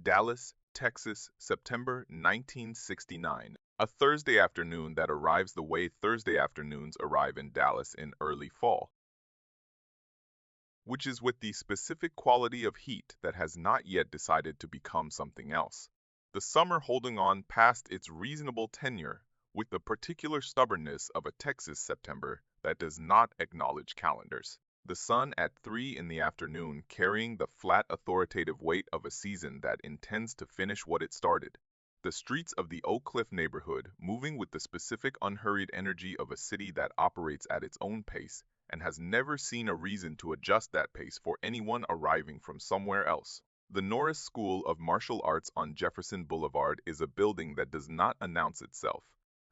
Dallas, Texas, September 1969. A Thursday afternoon that arrives the way Thursday afternoons arrive in Dallas in early fall, which is with the specific quality of heat that has not yet decided to become something else. The summer holding on past its reasonable tenure with the particular stubbornness of a Texas September that does not acknowledge calendars. The sun at 3 in the afternoon carrying the flat authoritative weight of a season that intends to finish what it started. The streets of the Oak Cliff neighborhood moving with the specific unhurried energy of a city that operates at its own pace and has never seen a reason to adjust that pace for anyone arriving from somewhere else. The Norris School of Martial Arts on Jefferson Boulevard is a building that does not announce itself.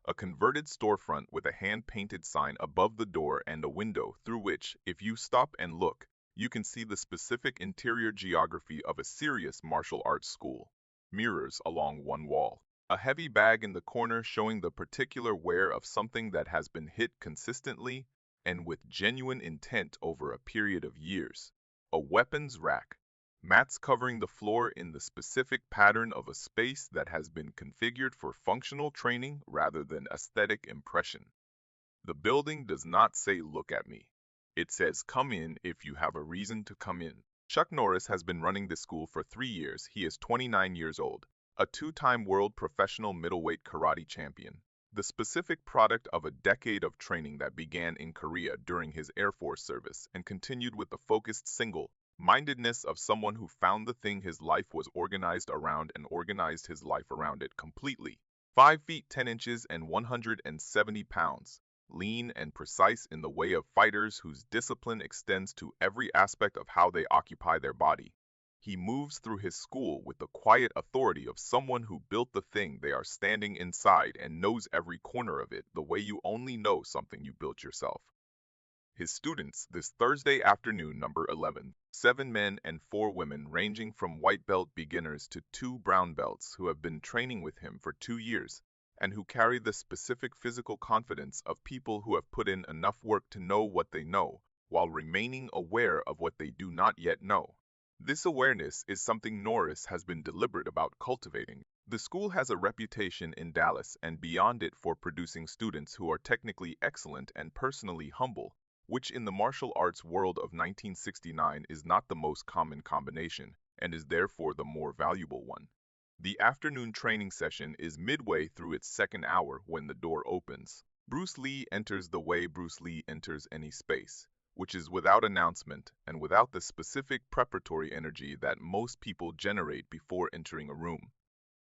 A converted storefront with a hand-painted sign above the door and a window through which, if you stop and look, you can see the specific interior geography of a serious martial arts school. Mirrors along one wall. A heavy bag in the corner showing the particular wear of something that has been hit consistently and with genuine intent over a period of years. A weapons rack. Mats covering the floor in the specific pattern of a space that has been configured for functional training rather than aesthetic impression. The building does not say "look at me." It says "come in if you have a reason to come in." Chuck Norris has been running this school for 3 years. He is 29 years old, a 2-time world professional middleweight karate champion, the specific product of a decade of training that began in Korea during his Air Force service and continued with the focused single-mindedness of someone who found the thing his life was organized around and organized his life around it completely. 5 feet 10 inches and 170 pounds, lean and precise in the way of fighters whose discipline extends to every aspect of how they occupy their body. He moves through his school with the quiet authority of someone who built the thing they are standing inside and knows every corner of it the way you only know something you built yourself. His students this Thursday afternoon, number 11, 7 men and 4 women ranging from white belt beginners to 2 brown belts who have been training with him for 2 years and who carry the specific physical confidence of people who have put in enough work to know what they know while remaining aware of what they do not yet know. This awareness is something Norris has been deliberate about cultivating. The school has a reputation in Dallas and beyond it for producing students who are technically excellent and personally humble, which in the martial arts world of 1969 is not the most common combination and is therefore the more valuable one. The afternoon training session is midway through its second hour when the door opens. Bruce Lee enters the way Bruce Lee enters any space, which is without announcement and without the specific preparatory energy that most people generate before entering a room.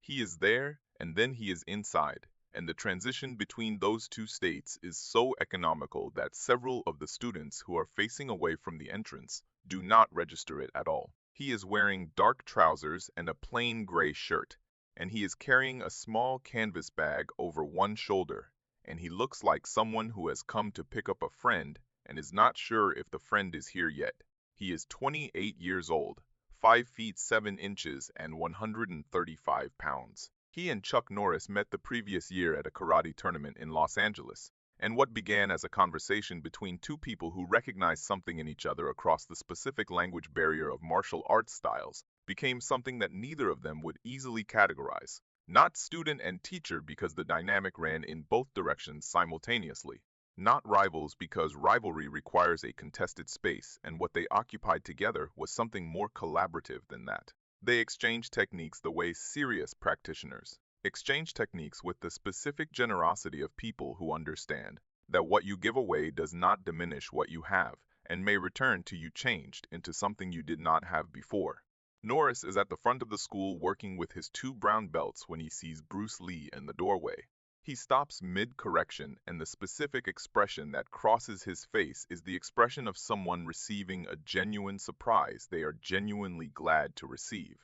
He is there, and then he is inside, and the transition between those two states is so economical that several of the students who are facing away from the entrance do not register it at all. He is wearing dark trousers and a plain gray shirt, and he is carrying a small canvas bag over one shoulder, and he looks like someone who has come to pick up a friend and is not sure if the friend is here yet. He is 28 years old, 5 feet 7 inches and 135 pounds. He and Chuck Norris met the previous year at a karate tournament in Los Angeles, and what began as a conversation between 2 people who recognized something in each other across the specific language barrier of martial arts styles became something that neither of them would easily categorize. Not student and teacher because the dynamic ran in both directions simultaneously. Not rivals because rivalry requires a contested space, and what they occupied together was something more collaborative than that. They exchanged techniques the way serious practitioners exchange techniques, with the specific generosity of people who understand that what you give away does not diminish what you have and may return to you changed into something you did not have before. Norris is at the front of the school working with his 2 brown belts when he sees Bruce Lee in the doorway. He stops mid-correction, and the specific expression that crosses his face is the expression of someone receiving a genuine surprise they are genuinely glad to receive.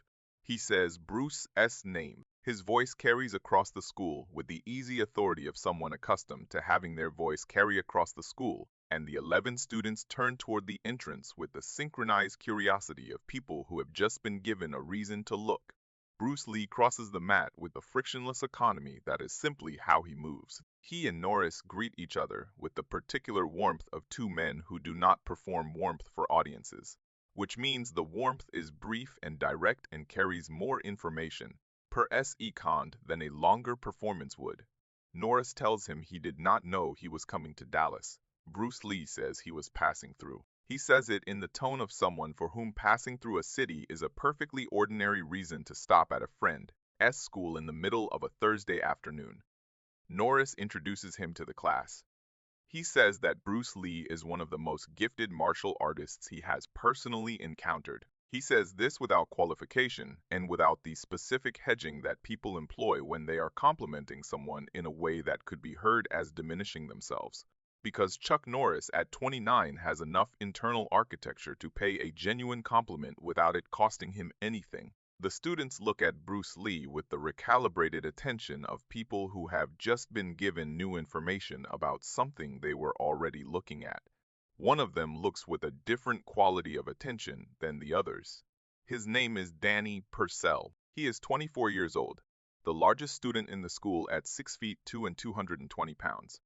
He says Bruce's name. His voice carries across the school with the easy authority of someone accustomed to having their voice carry across the school, and the 11 students turn toward the entrance with the synchronized curiosity of people who have just been given a reason to look. Bruce Lee crosses the mat with the frictionless economy that is simply how he moves. He and Norris greet each other with the particular warmth of 2 men who do not perform warmth for audiences. which means the warmth is brief and direct and carries more information per second than a longer performance would. Norris tells him he did not know he was coming to Dallas. Bruce Lee says he was passing through. He says it in the tone of someone for whom passing through a city is a perfectly ordinary reason to stop at a friend's school in the middle of a Thursday afternoon. Norris introduces him to the class. He says that Bruce Lee is one of the most gifted martial artists he has personally encountered. He says this without qualification and without the specific hedging that people employ when they are complimenting someone in a way that could be heard as diminishing themselves. Because Chuck Norris at 29 has enough internal architecture to pay a genuine compliment without it costing him anything. The students look at Bruce Lee with the recalibrated attention of people who have just been given new information about something they were already looking at. One of them looks with a different quality of attention than the others. His name is Danny Purcell. He is 24 years old, the largest student in the school at 6 feet 2 and 220 pounds.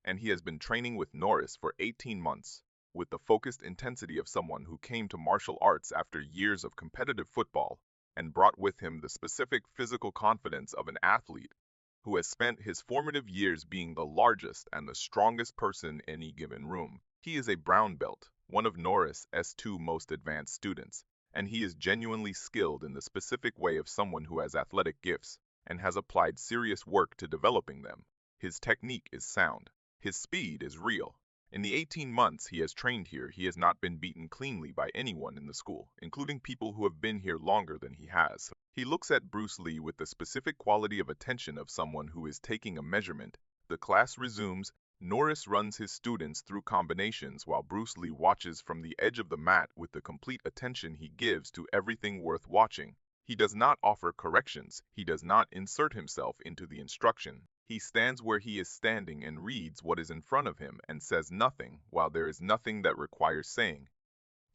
And he has been training with Norris for 18 months, with the focused intensity of someone who came to martial arts after years of competitive football and brought with him the specific physical confidence of an athlete who has spent his formative years being the largest and the strongest person in any given room. He is a brown belt, one of Norris' two most advanced students, and he is genuinely skilled in the specific way of someone who has athletic gifts and has applied serious work to developing them. His technique is sound. His speed is real. In the 18 months he has trained here, he has not been beaten cleanly by anyone in the school, including people who have been here longer than he has. He looks at Bruce Lee with the specific quality of attention of someone who is taking a measurement. The class resumes. Norris runs his students through combinations while Bruce Lee watches from the edge of the mat with the complete attention he gives to everything worth watching. He does not offer corrections. He does not insert himself into the instruction. He stands where he is standing and reads what is in front of him and says nothing while there is nothing that requires saying.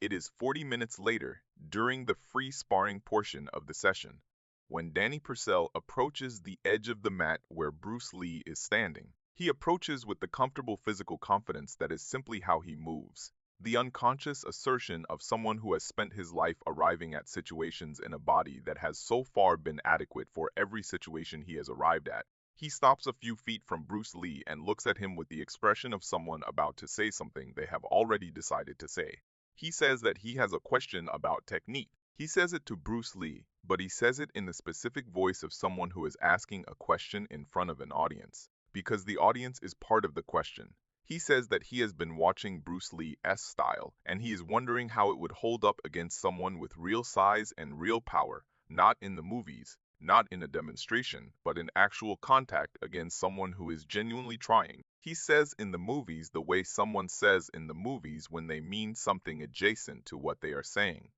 It is 40 minutes later, during the free sparring portion of the session, when Danny Purcell approaches the edge of the mat where Bruce Lee is standing. He approaches with the comfortable physical confidence that is simply how he moves. The unconscious assertion of someone who has spent his life arriving at situations in a body that has so far been adequate for every situation he has arrived at. He stops a few feet from Bruce Lee and looks at him with the expression of someone about to say something they have already decided to say. He says that he has a question about technique. He says it to Bruce Lee, but he says it in the specific voice of someone who is asking a question in front of an audience, because the audience is part of the question. He says that he has been watching Bruce Lee's style, and he is wondering how it would hold up against someone with real size and real power, not in the movies, not in a demonstration, but in actual contact against someone who is genuinely trying. He says in the movies the way someone says in the movies when they mean something adjacent to what they are saying.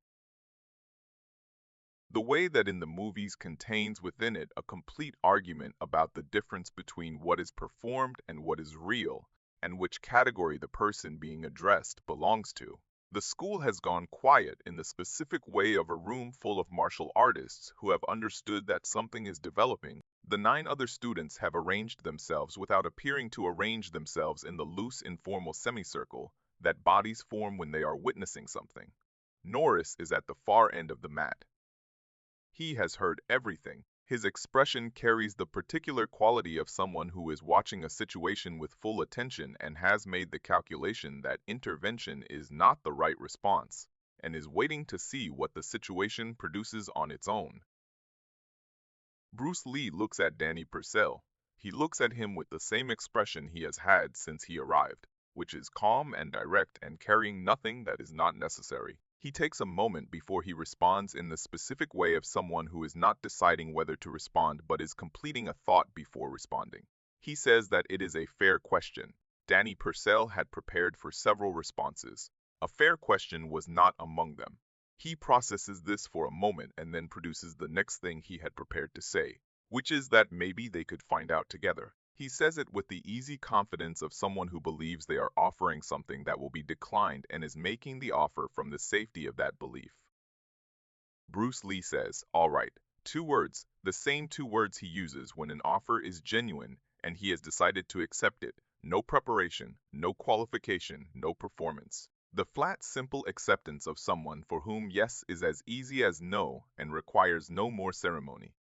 The way that in the movies contains within it a complete argument about the difference between what is performed and what is real, and which category the person being addressed belongs to. The school has gone quiet in the specific way of a room full of martial artists who have understood that something is developing. The 9 other students have arranged themselves without appearing to arrange themselves in the loose, informal semicircle that bodies form when they are witnessing something. Norris is at the far end of the mat. He has heard everything. His expression carries the particular quality of someone who is watching a situation with full attention and has made the calculation that intervention is not the right response, and is waiting to see what the situation produces on its own. Bruce Lee looks at Danny Purcell. He looks at him with the same expression he has had since he arrived, which is calm and direct and carrying nothing that is not necessary. He takes a moment before he responds in the specific way of someone who is not deciding whether to respond but is completing a thought before responding. He says that it is a fair question. Danny Purcell had prepared for several responses. A fair question was not among them. He processes this for a moment and then produces the next thing he had prepared to say, which is that maybe they could find out together. He says it with the easy confidence of someone who believes they are offering something that will be declined and is making the offer from the safety of that belief. Bruce Lee says, "All right," 2 words, the same 2 words he uses when an offer is genuine and he has decided to accept it. No preparation, no qualification, no performance. The flat, simple acceptance of someone for whom yes is as easy as no and requires no more ceremony.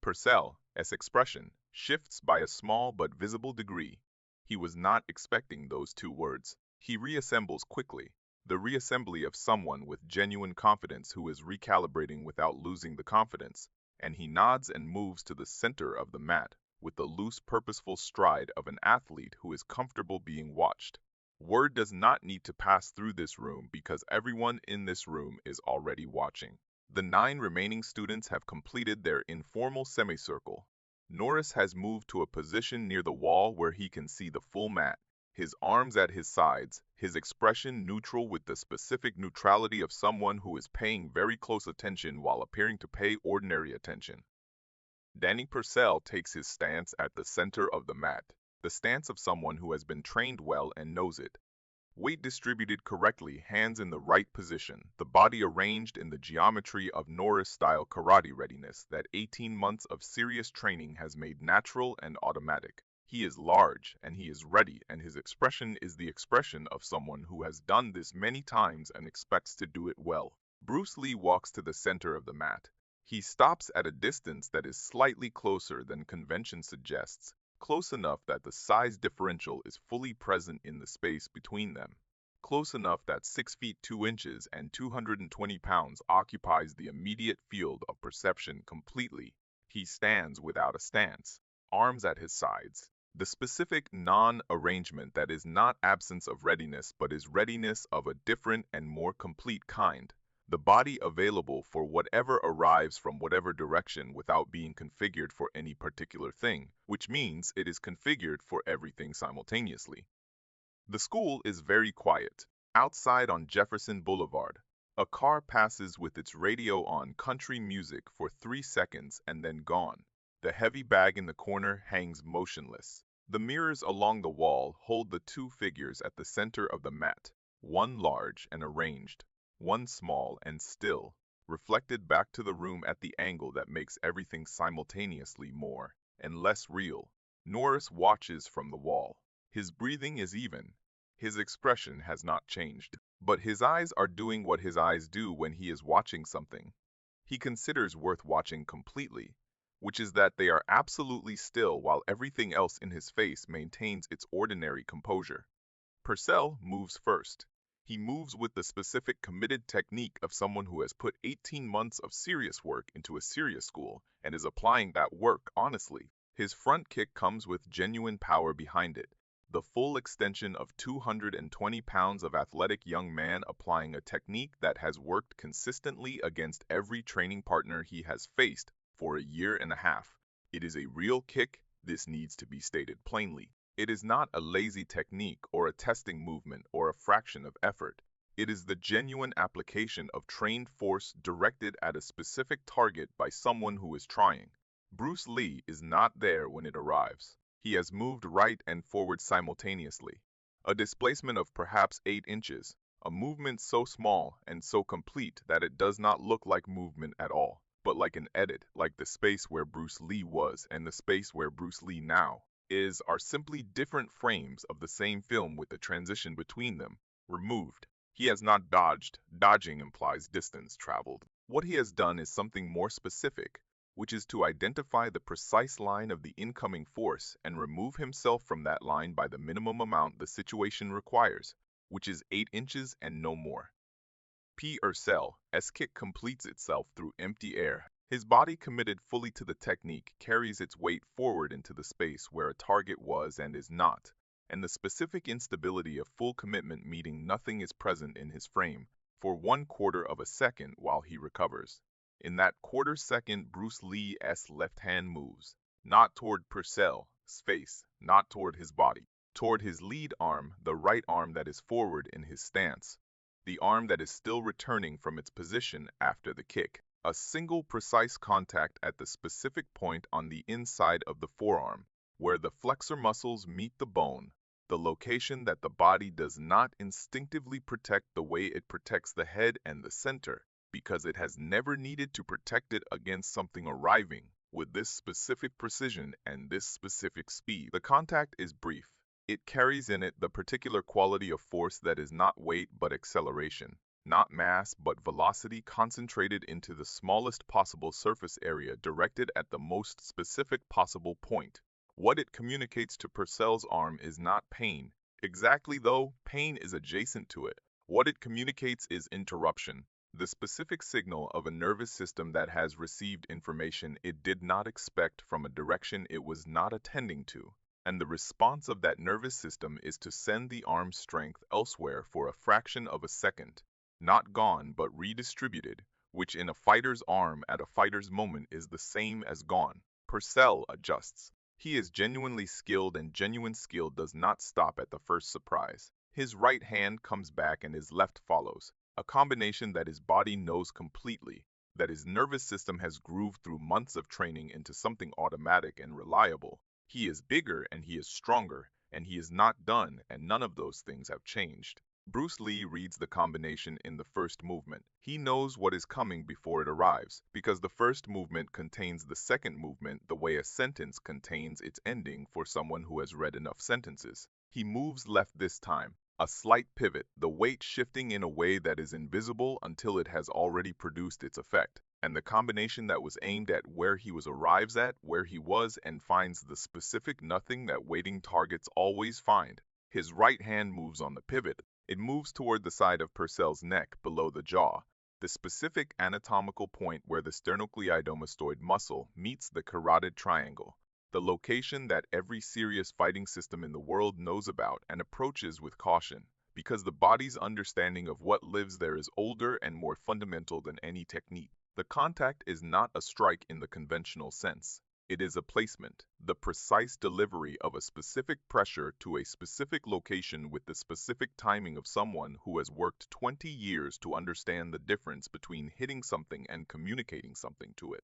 Purcell's expression shifts by a small but visible degree. He was not expecting those two words. He reassembles quickly, the reassembly of someone with genuine confidence who is recalibrating without losing the confidence, and he nods and moves to the center of the mat with the loose, purposeful stride of an athlete who is comfortable being watched. Word does not need to pass through this room because everyone in this room is already watching. The 9 remaining students have completed their informal semicircle. Norris has moved to a position near the wall where he can see the full mat, his arms at his sides, his expression neutral with the specific neutrality of someone who is paying very close attention while appearing to pay ordinary attention. Danny Purcell takes his stance at the center of the mat, the stance of someone who has been trained well and knows it. Weight distributed correctly, hands in the right position, the body arranged in the geometry of Norris-style karate readiness that 18 months of serious training has made natural and automatic. He is large, and he is ready, and his expression is the expression of someone who has done this many times and expects to do it well. Bruce Lee walks to the center of the mat. He stops at a distance that is slightly closer than convention suggests, close enough that the size differential is fully present in the space between them. Close enough that 6 feet 2 inches and 220 pounds occupies the immediate field of perception completely. He stands without a stance, arms at his sides. The specific non-arrangement that is not absence of readiness but is readiness of a different and more complete kind. The body available for whatever arrives from whatever direction without being configured for any particular thing, which means it is configured for everything simultaneously. The school is very quiet. Outside on Jefferson Boulevard, a car passes with its radio on country music for 3 seconds and then gone. The heavy bag in the corner hangs motionless. The mirrors along the wall hold the 2 figures at the center of the mat, one large and arranged, one small and still, reflected back to the room at the angle that makes everything simultaneously more and less real. Norris watches from the wall. His breathing is even. His expression has not changed, but his eyes are doing what his eyes do when he is watching something he considers worth watching completely, which is that they are absolutely still while everything else in his face maintains its ordinary composure. Purcell moves first. He moves with the specific committed technique of someone who has put 18 months of serious work into a serious school and is applying that work honestly. His front kick comes with genuine power behind it, the full extension of 220 pounds of athletic young man applying a technique that has worked consistently against every training partner he has faced for a year and a half. It is a real kick, this needs to be stated plainly. It is not a lazy technique or a testing movement or a fraction of effort. It is the genuine application of trained force directed at a specific target by someone who is trying. Bruce Lee is not there when it arrives. He has moved right and forward simultaneously. A displacement of perhaps 8 inches, a movement so small and so complete that it does not look like movement at all, but like an edit, like the space where Bruce Lee was and the space where Bruce Lee now are simply different frames of the same film with the transition between them removed. He has not dodged. Dodging implies distance traveled. What he has done is something more specific, which is to identify the precise line of the incoming force and remove himself from that line by the minimum amount the situation requires, which is 8 inches and no more. Purcell's kick completes itself through empty air. His body, committed fully to the technique, carries its weight forward into the space where a target was and is not, and the specific instability of full commitment meaning nothing is present in his frame for 1/4 of a second while he recovers. In that quarter second, Bruce Lee's left hand moves, not toward Purcell's face, not toward his body, toward his lead arm, the right arm that is forward in his stance, the arm that is still returning from its position after the kick. A single precise contact at the specific point on the inside of the forearm, where the flexor muscles meet the bone, the location that the body does not instinctively protect the way it protects the head and the center, because it has never needed to protect it against something arriving with this specific precision and this specific speed. The contact is brief. It carries in it the particular quality of force that is not weight but acceleration, not mass but velocity concentrated into the smallest possible surface area directed at the most specific possible point. What it communicates to Purcell's arm is not pain. Exactly though, pain is adjacent to it. What it communicates is interruption, the specific signal of a nervous system that has received information it did not expect from a direction it was not attending to, and the response of that nervous system is to send the arm's strength elsewhere for a fraction of a second, not gone but redistributed, which in a fighter's arm at a fighter's moment is the same as gone. Purcell adjusts. He is genuinely skilled, and genuine skill does not stop at the first surprise. His right hand comes back and his left follows, a combination that his body knows completely, that his nervous system has grooved through months of training into something automatic and reliable. He is bigger and he is stronger, and he is not done, and none of those things have changed. Bruce Lee reads the combination in the first movement. He knows what is coming before it arrives, because the first movement contains the second movement the way a sentence contains its ending for someone who has read enough sentences. He moves left this time, a slight pivot, the weight shifting in a way that is invisible until it has already produced its effect, and the combination that was aimed at where he was arrives at where he was and finds the specific nothing that waiting targets always find. His right hand moves on the pivot. It moves toward the side of Purcell's neck below the jaw, the specific anatomical point where the sternocleidomastoid muscle meets the carotid triangle, the location that every serious fighting system in the world knows about and approaches with caution, because the body's understanding of what lives there is older and more fundamental than any technique. The contact is not a strike in the conventional sense. It is a placement, the precise delivery of a specific pressure to a specific location with the specific timing of someone who has worked 20 years to understand the difference between hitting something and communicating something to it.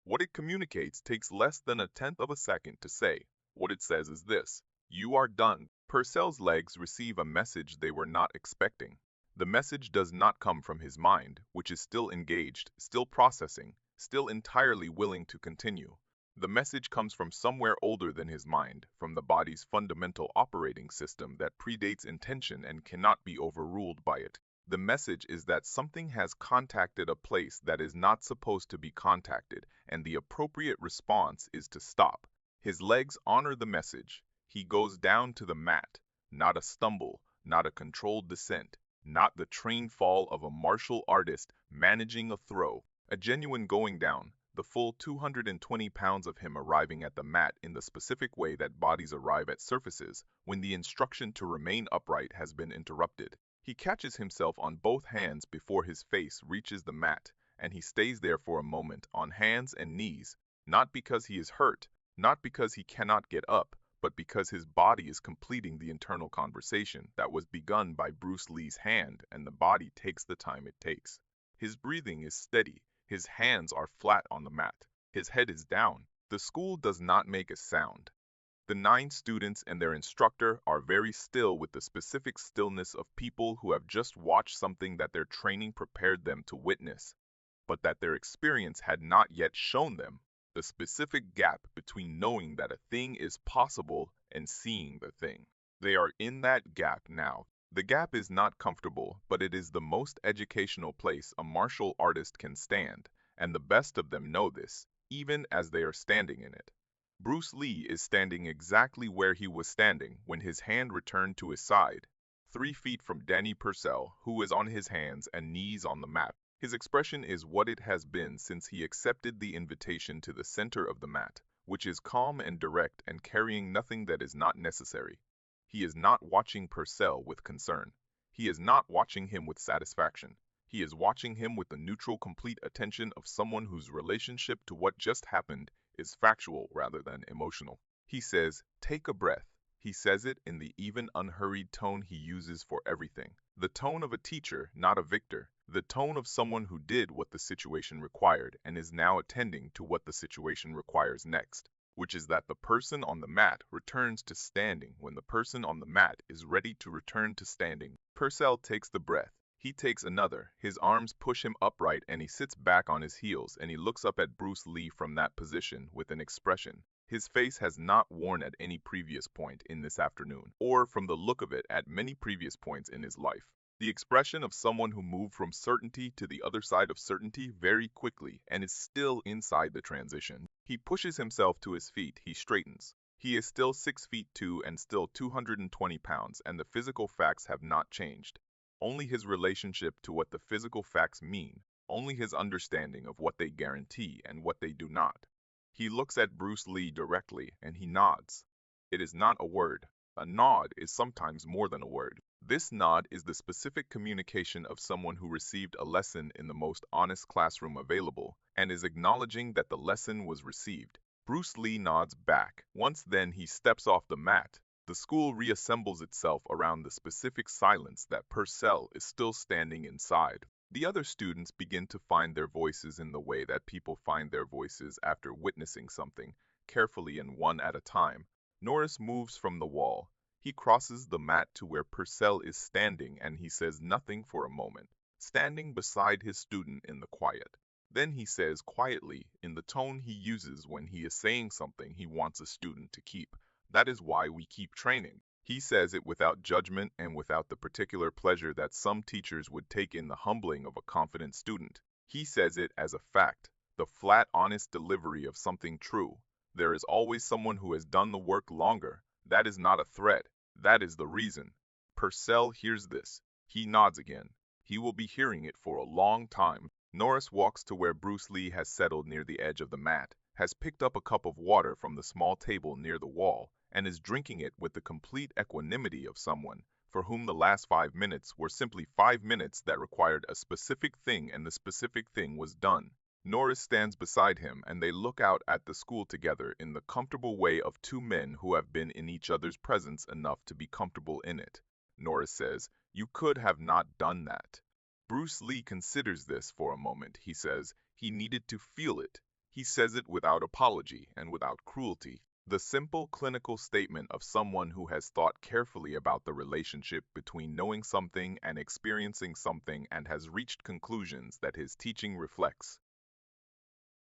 What it communicates takes less than a tenth of a second to say. What it says is this: you are done. Purcell's legs receive a message they were not expecting. The message does not come from his mind, which is still engaged, still processing, still entirely willing to continue. The message comes from somewhere older than his mind, from the body's fundamental operating system that predates intention and cannot be overruled by it. The message is that something has contacted a place that is not supposed to be contacted, and the appropriate response is to stop. His legs honor the message. He goes down to the mat, not a stumble, not a controlled descent, not the trained fall of a martial artist managing a throw, a genuine going down, the full 220 pounds of him arriving at the mat in the specific way that bodies arrive at surfaces when the instruction to remain upright has been interrupted. He catches himself on both hands before his face reaches the mat, and he stays there for a moment on hands and knees, not because he is hurt, not because he cannot get up, but because his body is completing the internal conversation that was begun by Bruce Lee's hand, and the body takes the time it takes. His breathing is steady, his hands are flat on the mat, his head is down. The school does not make a sound. The 9 students and their instructor are very still with the specific stillness of people who have just watched something that their training prepared them to witness, but that their experience had not yet shown them. The specific gap between knowing that a thing is possible and seeing the thing. They are in that gap now. The gap is not comfortable, but it is the most educational place a martial artist can stand, and the best of them know this, even as they are standing in it. Bruce Lee is standing exactly where he was standing when his hand returned to his side, 3 feet from Danny Purcell, who is on his hands and knees on the mat. His expression is what it has been since he accepted the invitation to the center of the mat, which is calm and direct and carrying nothing that is not necessary. He is not watching Purcell with concern. He is not watching him with satisfaction. He is watching him with the neutral, complete attention of someone whose relationship to what just happened is factual rather than emotional. He says, "Take a breath." He says it in the even, unhurried tone he uses for everything. The tone of a teacher, not a victor. The tone of someone who did what the situation required and is now attending to what the situation requires next, which is that the person on the mat returns to standing when the person on the mat is ready to return to standing. Purcell takes the breath. He takes another, his arms push him upright and he sits back on his heels and he looks up at Bruce Lee from that position with an expression. His face has not worn at any previous point in this afternoon, or from the look of it at many previous points in his life. The expression of someone who moved from certainty to the other side of certainty very quickly and is still inside the transition. He pushes himself to his feet, he straightens. He is still 6 feet 2 and still 220 pounds, and the physical facts have not changed. Only his relationship to what the physical facts mean, only his understanding of what they guarantee and what they do not. He looks at Bruce Lee directly and he nods. It is not a word. A nod is sometimes more than a word. This nod is the specific communication of someone who received a lesson in the most honest classroom available and is acknowledging that the lesson was received. Bruce Lee nods back. Once then he steps off the mat. The school reassembles itself around the specific silence that Purcell is still standing inside. The other students begin to find their voices in the way that people find their voices after witnessing something, carefully and one at a time. Norris moves from the wall. He crosses the mat to where Purcell is standing and he says nothing for a moment, standing beside his student in the quiet. Then he says quietly, in the tone he uses when he is saying something he wants a student to keep, "That is why we keep training." He says it without judgment and without the particular pleasure that some teachers would take in the humbling of a confident student. He says it as a fact, the flat, honest delivery of something true. There is always someone who has done the work longer. That is not a threat. That is the reason. Purcell hears this. He nods again. He will be hearing it for a long time. Norris walks to where Bruce Lee has settled near the edge of the mat, has picked up a cup of water from the small table near the wall, and is drinking it with the complete equanimity of someone for whom the last 5 minutes were simply 5 minutes that required a specific thing and the specific thing was done. Norris stands beside him and they look out at the school together in the comfortable way of two men who have been in each other's presence enough to be comfortable in it. Norris says, "You could have not done that." Bruce Lee considers this for a moment. He says he needed to feel it. He says it without apology and without cruelty. The simple clinical statement of someone who has thought carefully about the relationship between knowing something and experiencing something and has reached conclusions that his teaching reflects.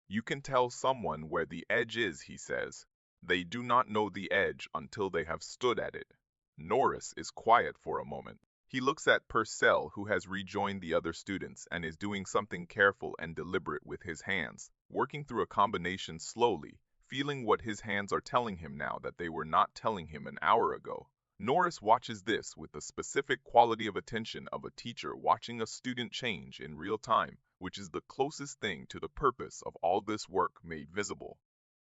You can tell someone where the edge is, he says. They do not know the edge until they have stood at it. Norris is quiet for a moment. He looks at Purcell, who has rejoined the other students and is doing something careful and deliberate with his hands, working through a combination slowly, feeling what his hands are telling him now that they were not telling him an hour ago. Norris watches this with the specific quality of attention of a teacher watching a student change in real time, which is the closest thing to the purpose of all this work made visible.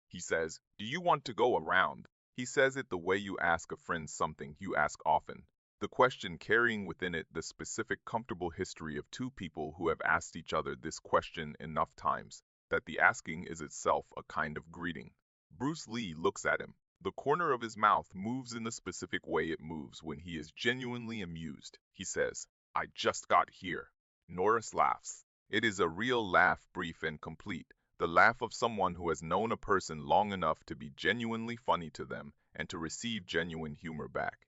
He says, "Do you want to go around?" He says it the way you ask a friend something you ask often. The question carrying within it the specific comfortable history of two people who have asked each other this question enough times that the asking is itself a kind of greeting. Bruce Lee looks at him. The corner of his mouth moves in the specific way it moves when he is genuinely amused. He says, "I just got here." Norris laughs. It is a real laugh, brief and complete, the laugh of someone who has known a person long enough to be genuinely funny to them and to receive genuine humor back.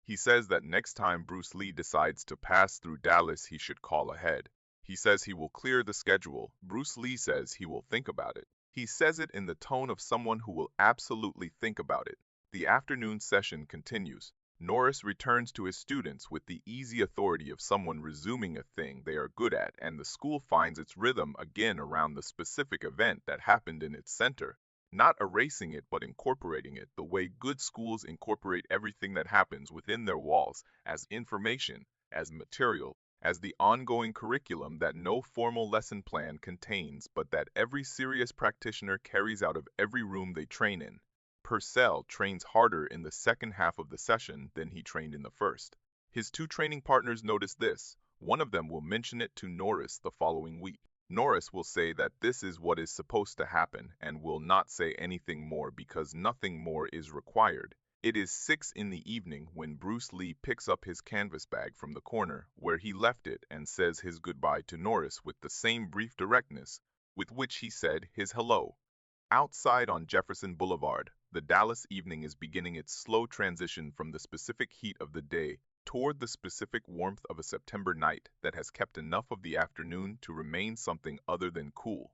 He says that next time Bruce Lee decides to pass through Dallas, he should call ahead. He says he will clear the schedule. Bruce Lee says he will think about it. He says it in the tone of someone who will absolutely think about it. The afternoon session continues. Norris returns to his students with the easy authority of someone resuming a thing they are good at, and the school finds its rhythm again around the specific event that happened in its center. Not erasing it, but incorporating it, the way good schools incorporate everything that happens within their walls as information, as material, as the ongoing curriculum that no formal lesson plan contains, but that every serious practitioner carries out of every room they train in. Purcell trains harder in the second half of the session than he trained in the first. His two training partners notice this. One of them will mention it to Norris the following week. Norris will say that this is what is supposed to happen and will not say anything more because nothing more is required. It is 6 in the evening when Bruce Lee picks up his canvas bag from the corner where he left it and says his goodbye to Norris with the same brief directness with which he said his hello. Outside on Jefferson Boulevard, the Dallas evening is beginning its slow transition from the specific heat of the day toward the specific warmth of a September night that has kept enough of the afternoon to remain something other than cool.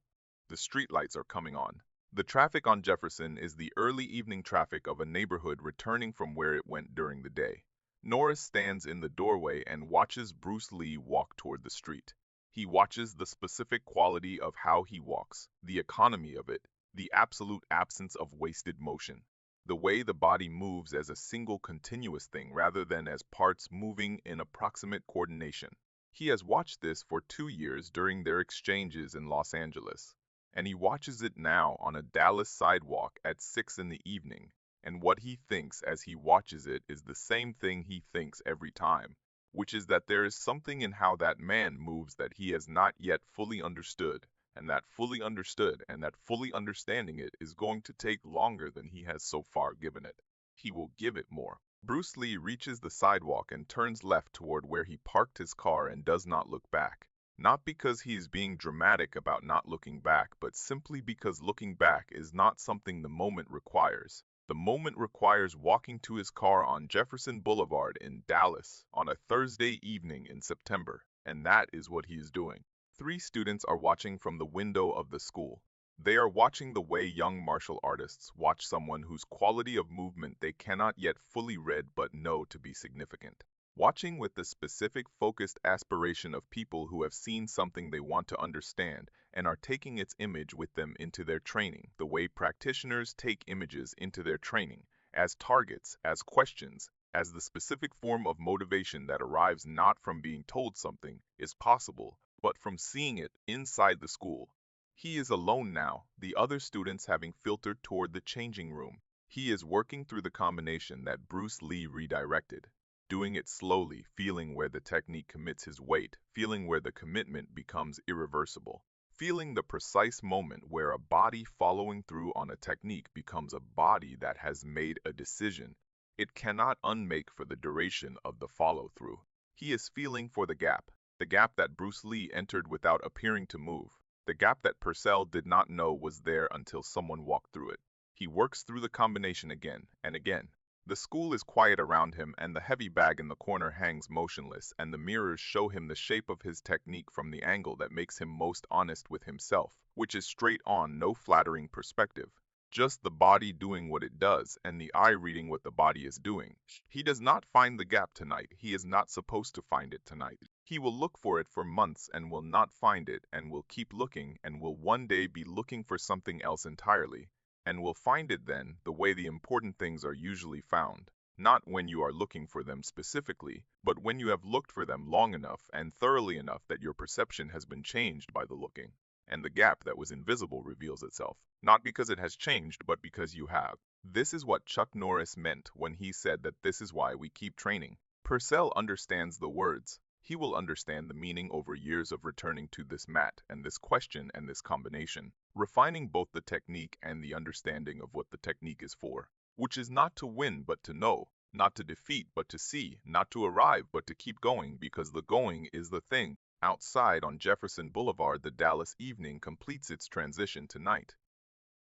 The streetlights are coming on. The traffic on Jefferson is the early evening traffic of a neighborhood returning from where it went during the day. Norris stands in the doorway and watches Bruce Lee walk toward the street. He watches the specific quality of how he walks, the economy of it, the absolute absence of wasted motion, the way the body moves as a single continuous thing rather than as parts moving in approximate coordination. He has watched this for 2 years during their exchanges in Los Angeles, and he watches it now on a Dallas sidewalk at 6 in the evening, and what he thinks as he watches it is the same thing he thinks every time, which is that there is something in how that man moves that he has not yet fully understood, and that fully understood and that fully understanding it is going to take longer than he has so far given it. He will give it more. Bruce Lee reaches the sidewalk and turns left toward where he parked his car and does not look back. Not because he is being dramatic about not looking back, but simply because looking back is not something the moment requires. The moment requires walking to his car on Jefferson Boulevard in Dallas on a Thursday evening in September, and that is what he is doing. 3 students are watching from the window of the school. They are watching the way young martial artists watch someone whose quality of movement they cannot yet fully read but know to be significant. Watching with the specific focused aspiration of people who have seen something they want to understand and are taking its image with them into their training, the way practitioners take images into their training, as targets, as questions, as the specific form of motivation that arrives not from being told something is possible, but from seeing it inside the school. He is alone now, the other students having filtered toward the changing room. He is working through the combination that Bruce Lee redirected, doing it slowly, feeling where the technique commits his weight, feeling where the commitment becomes irreversible, feeling the precise moment where a body following through on a technique becomes a body that has made a decision it cannot unmake for the duration of the follow-through. He is feeling for the gap that Bruce Lee entered without appearing to move, the gap that Purcell did not know was there until someone walked through it. He works through the combination again and again. The school is quiet around him, and the heavy bag in the corner hangs motionless, and the mirrors show him the shape of his technique from the angle that makes him most honest with himself, which is straight on, no flattering perspective. Just the body doing what it does, and the eye reading what the body is doing. He does not find the gap tonight. He is not supposed to find it tonight. He will look for it for months and will not find it, and will keep looking, and will one day be looking for something else entirely, and will find it then the way the important things are usually found, not when you are looking for them specifically, but when you have looked for them long enough and thoroughly enough that your perception has been changed by the looking, and the gap that was invisible reveals itself, not because it has changed, but because you have. This is what Chuck Norris meant when he said that this is why we keep training. Purcell understands the words. He will understand the meaning over years of returning to this mat and this question and this combination, refining both the technique and the understanding of what the technique is for, which is not to win but to know, not to defeat but to see, not to arrive but to keep going, because the going is the thing. Outside on Jefferson Boulevard, the Dallas evening completes its transition to night.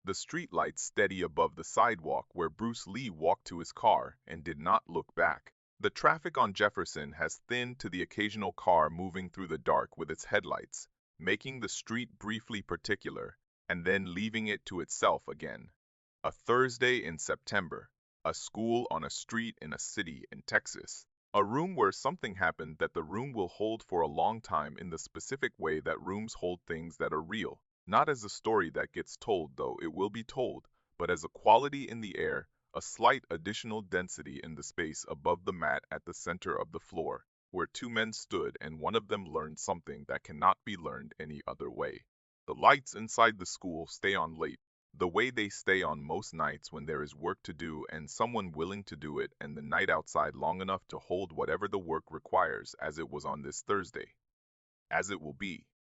The streetlights steady above the sidewalk where Bruce Lee walked to his car and did not look back. The traffic on Jefferson has thinned to the occasional car moving through the dark with its headlights, making the street briefly particular, and then leaving it to itself again. A Thursday in September, a school on a street in a city in Texas, a room where something happened that the room will hold for a long time in the specific way that rooms hold things that are real, not as a story that gets told, though it will be told, but as a quality in the air, a slight additional density in the space above the mat at the center of the floor, where 2 men stood and one of them learned something that cannot be learned any other way. The lights inside the school stay on late, the way they stay on most nights when there is work to do and someone willing to do it, and the night outside long enough to hold whatever the work requires, as it was on this Thursday. As it will be.